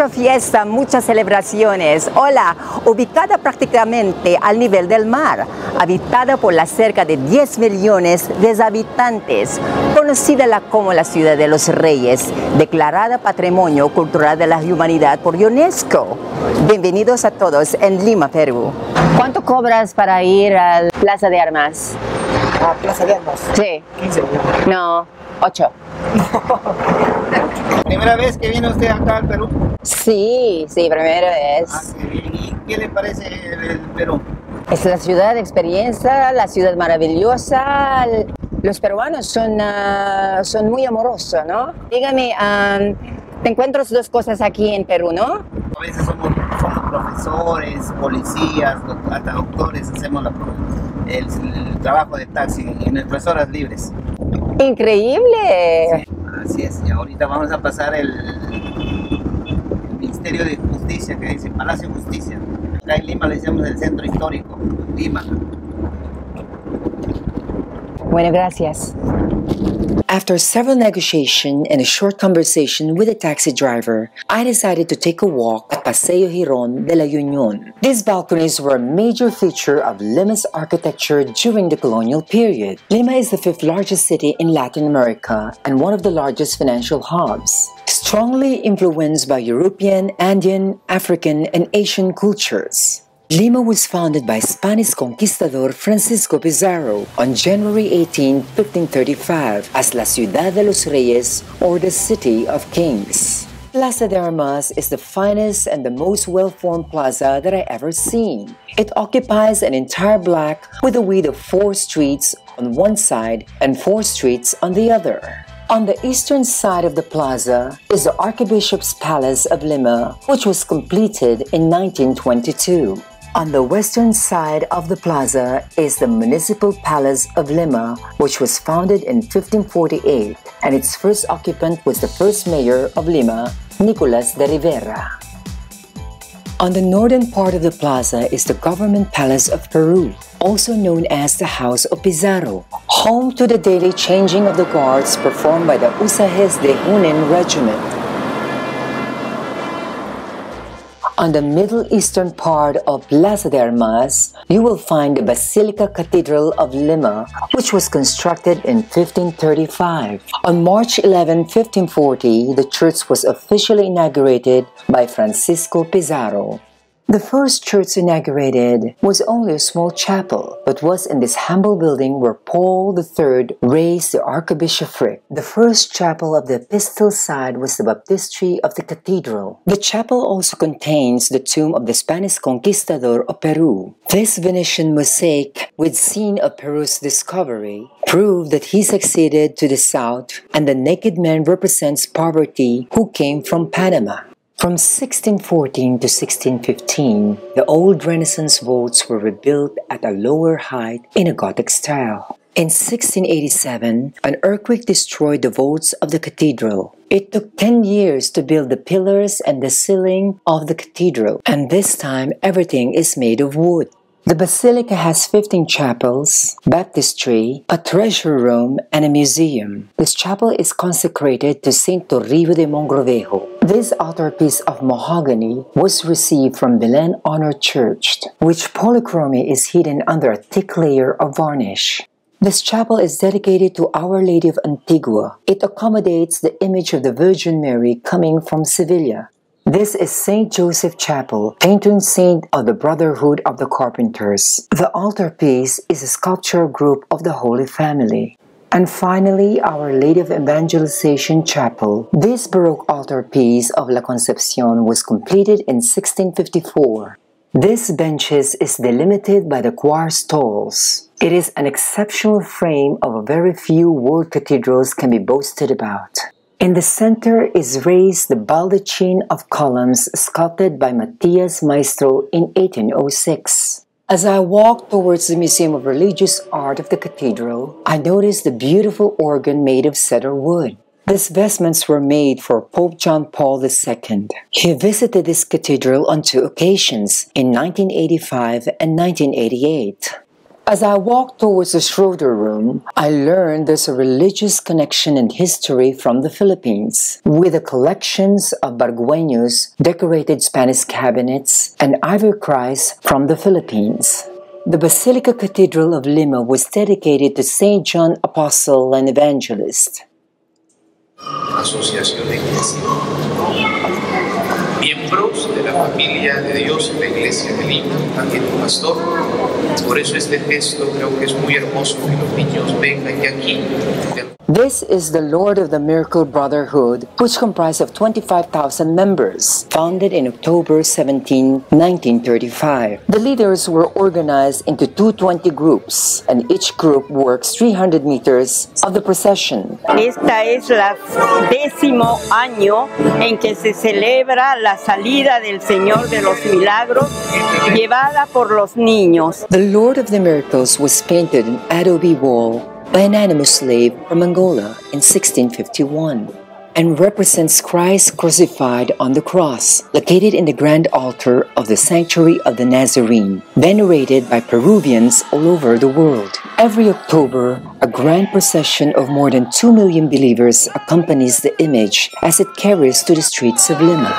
Mucha fiesta, muchas celebraciones. Hola, ubicada prácticamente al nivel del mar, habitada por las cerca de 10 millones de habitantes, conocida como la Ciudad de los Reyes, declarada Patrimonio Cultural de la Humanidad por UNESCO. Bienvenidos a todos en Lima, Perú. ¿Cuánto cobras para ir a la Plaza de Armas? ¿A Plaza de Armas? Sí. 15. No, 8. ¿Primera vez que viene usted acá al Perú? Sí, primera vez. Ah, qué bien. ¿Y qué le parece el Perú? Es la ciudad de experiencia, la ciudad maravillosa. Los peruanos son muy amorosos, ¿no? Dígame, te encuentras dos cosas aquí en Perú, ¿no? A veces somos profesores, policías, hasta doctores, hacemos el trabajo de taxi en nuestras horas libres. ¡Increíble! Sí, así es. Y ahorita vamos a pasar el Ministerio de Justicia, que dice Palacio de Justicia. Acá en Lima le decimos el centro histórico, Lima. Bueno, gracias. After several negotiations and a short conversation with the taxi driver, I decided to take a walk at Paseo Girón de la Unión. These balconies were a major feature of Lima's architecture during the colonial period. Lima is the 5th largest city in Latin America and one of the largest financial hubs, strongly influenced by European, Andean, African, and Asian cultures. Lima was founded by Spanish conquistador Francisco Pizarro on January 18, 1535 as La Ciudad de los Reyes, or the City of Kings. Plaza de Armas is the finest and the most well-formed plaza that I ever seen. It occupies an entire block with a width of 4 streets on one side and 4 streets on the other. On the eastern side of the plaza is the Archbishop's Palace of Lima, which was completed in 1922. On the western side of the plaza is the Municipal Palace of Lima, which was founded in 1548, and its first occupant was the first mayor of Lima, Nicolas de Rivera. On the northern part of the plaza is the Government Palace of Peru, also known as the House of Pizarro, home to the daily changing of the guards performed by the Usages de Junin Regiment. On the middle eastern part of Plaza de Armas, you will find the Basilica Cathedral of Lima, which was constructed in 1535. On March 11, 1540, the church was officially inaugurated by Francisco Pizarro. The first church inaugurated was only a small chapel, but was in this humble building where Paul III raised the archbishopric. The first chapel of the episcopal side was the baptistry of the cathedral. The chapel also contains the tomb of the Spanish conquistador of Peru. This Venetian mosaic, with scene of Peru's discovery, proved that he succeeded to the south, and the naked man represents poverty who came from Panama. From 1614 to 1615, the old Renaissance vaults were rebuilt at a lower height in a Gothic style. In 1687, an earthquake destroyed the vaults of the cathedral. It took 10 years to build the pillars and the ceiling of the cathedral, and this time everything is made of wood. The basilica has 15 chapels, baptistry, a treasure room, and a museum. This chapel is consecrated to Saint Toribio de Mogrovejo. This altarpiece of mahogany was received from Belen Honor Church, which polychromy is hidden under a thick layer of varnish. This chapel is dedicated to Our Lady of Antigua. It accommodates the image of the Virgin Mary coming from Sevilla. This is St. Joseph Chapel, patron saint of the Brotherhood of the Carpenters. The altarpiece is a sculpture group of the Holy Family. And finally, Our Lady of Evangelization Chapel. This Baroque altarpiece of La Concepcion was completed in 1654. This benches is delimited by the choir stalls. It is an exceptional frame of a very few world cathedrals can be boasted about. In the center is raised the baldachin of columns sculpted by Matias Maestro in 1806. As I walked towards the Museum of Religious Art of the cathedral, I noticed the beautiful organ made of cedar wood. These vestments were made for Pope John Paul II. He visited this cathedral on 2 occasions, in 1985 and 1988. As I walked towards the Schroeder room, I learned there's a religious connection and history from the Philippines, with the collections of Bargueños, decorated Spanish cabinets, and ivory Christ from the Philippines. The Basilica Cathedral of Lima was dedicated to Saint John Apostle and Evangelist. Asociación Iglesia. Miembros de la familia de Dios en la Iglesia de Lima, también un pastor. Por eso este gesto creo que es muy hermoso que los niños vengan y aquí. This is the Lord of the Miracle Brotherhood, which comprised of 25,000 members, founded in October 17, 1935. The leaders were organized into 220 groups, and each group works 300 meters of the procession. Esta es la 10º año en que se celebra la salida del Señor de los Milagros, llevada por los niños. The Lord of the Miracles was painted on an adobe wall by an anonymous slave from Angola in 1651 and represents Christ crucified on the cross, located in the grand altar of the Sanctuary of the Nazarene, venerated by Peruvians all over the world. Every October, a grand procession of more than 2 million believers accompanies the image as it carries to the streets of Lima.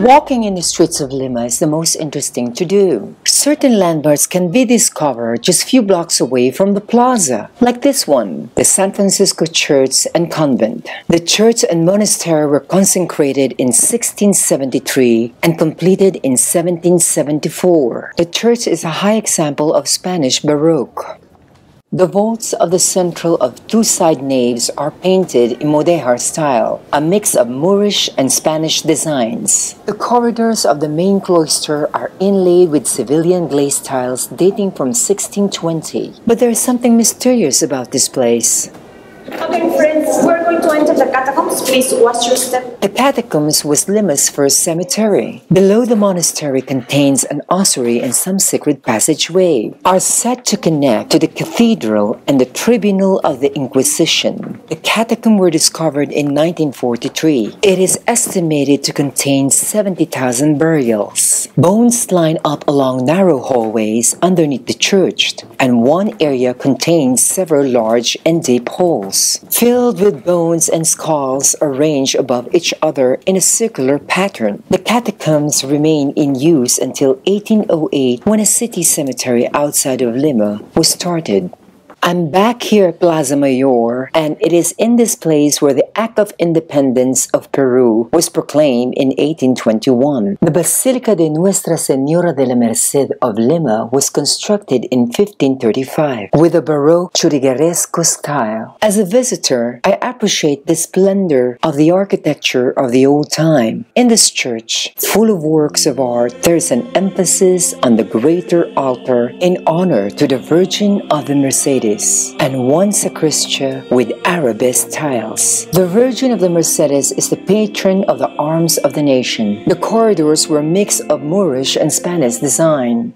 Walking in the streets of Lima is the most interesting to do. Certain landmarks can be discovered just a few blocks away from the plaza, like this one, the San Francisco Church and Convent. The church and monastery were consecrated in 1673 and completed in 1774. The church is a high example of Spanish Baroque. The vaults of the central of two side naves are painted in Mudéjar style, a mix of Moorish and Spanish designs. The corridors of the main cloister are inlaid with civilian glazed tiles dating from 1620. But there is something mysterious about this place. Okay, friends, we're going to enter the catacombs. Please watch your step. The catacombs was Lima's first cemetery. Below the monastery contains an ossuary and some secret passageway, are said to connect to the cathedral and the tribunal of the Inquisition. The catacombs were discovered in 1943. It is estimated to contain 70,000 burials. Bones line up along narrow hallways underneath the church, and one area contains several large and deep holes, filled with bones and skulls arranged above each other in a circular pattern. The catacombs remained in use until 1808, when a city cemetery outside of Lima was started. I'm back here at Plaza Mayor, and it is in this place where the Act of Independence of Peru was proclaimed in 1821. The Basilica de Nuestra Señora de la Merced of Lima was constructed in 1535 with a Baroque churrigueresco style. As a visitor, I appreciate the splendor of the architecture of the old time. In this church, full of works of art, there is an emphasis on the greater altar in honor to the Virgin of the Mercedes, and one sacristia with arabesque tiles. The Virgin of the Mercedes is the patron of the arms of the nation. The corridors were a mix of Moorish and Spanish design.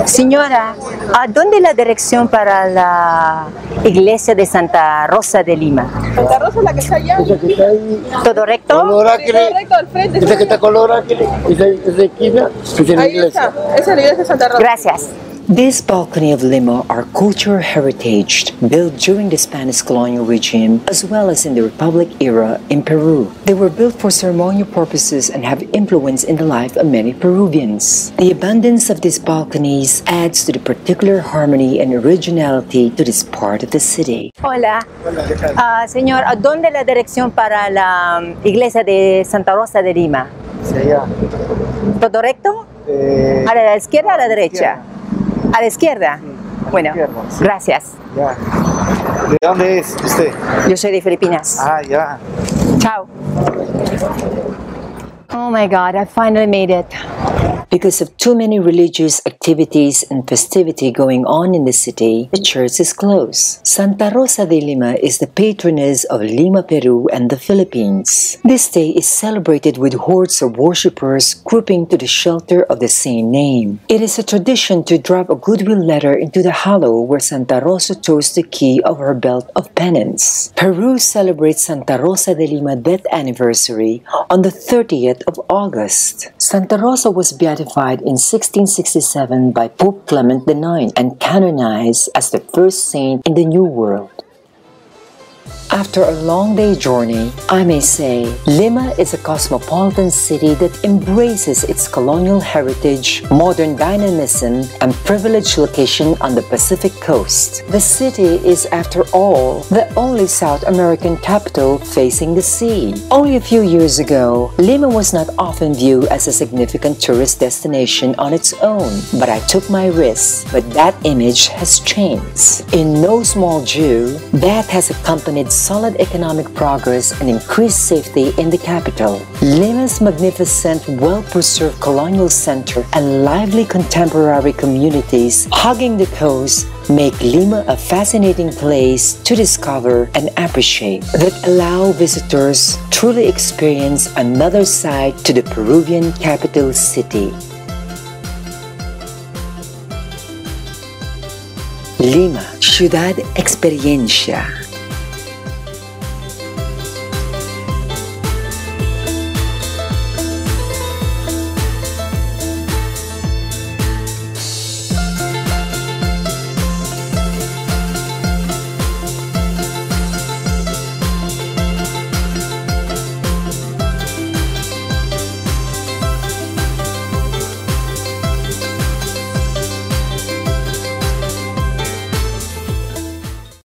Señora, ¿a dónde la dirección para la iglesia de Santa Rosa de Lima? Santa Rosa es la que está allá. Esa que está ahí. ¿Todo recto? Todo recto al frente. Esa que está color ángeles. Esa esquina. Esa es la Ahí iglesia. está. Esa es la iglesia de Santa Rosa. Gracias. This balcony of Lima are cultural heritage built during the Spanish colonial regime as well as in the Republic era in Peru. They were built for ceremonial purposes and have influence in the life of many Peruvians. The abundance of these balconies adds to the particular harmony and originality to this part of the city. Hola. Señor, ¿a dónde la dirección para la iglesia de Santa Rosa de Lima? Hacia allá. ¿Todo recto? ¿A la izquierda o a la derecha? ¿A la izquierda? Bueno, izquierda, sí. Gracias. Ya. ¿De dónde es usted? Yo soy de Filipinas. Ah, ya. Ciao. Oh my God, I finally made it. Because of too many religious activities and festivity going on in the city, the church is closed. Santa Rosa de Lima is the patroness of Lima, Peru and the Philippines. This day is celebrated with hordes of worshippers grouping to the shelter of the same name. It is a tradition to drop a goodwill letter into the hollow where Santa Rosa chose the key of her belt of penance. Peru celebrates Santa Rosa de Lima death anniversary on the 30th of August. Santa Rosa was beatified in 1667 by Pope Clement IX and canonized as the first saint in the New World. After a long day journey, I may say, Lima is a cosmopolitan city that embraces its colonial heritage, modern dynamism, and privileged location on the Pacific coast. The city is, after all, the only South American capital facing the sea. Only a few years ago, Lima was not often viewed as a significant tourist destination on its own, but I took my risks, but that image has changed. In no small due, that has accompanied solid economic progress and increased safety in the capital. Lima's magnificent, well-preserved colonial center and lively contemporary communities hugging the coast make Lima a fascinating place to discover and appreciate that allow visitors truly experience another side to the Peruvian capital city. Lima, Ciudad Experiencia.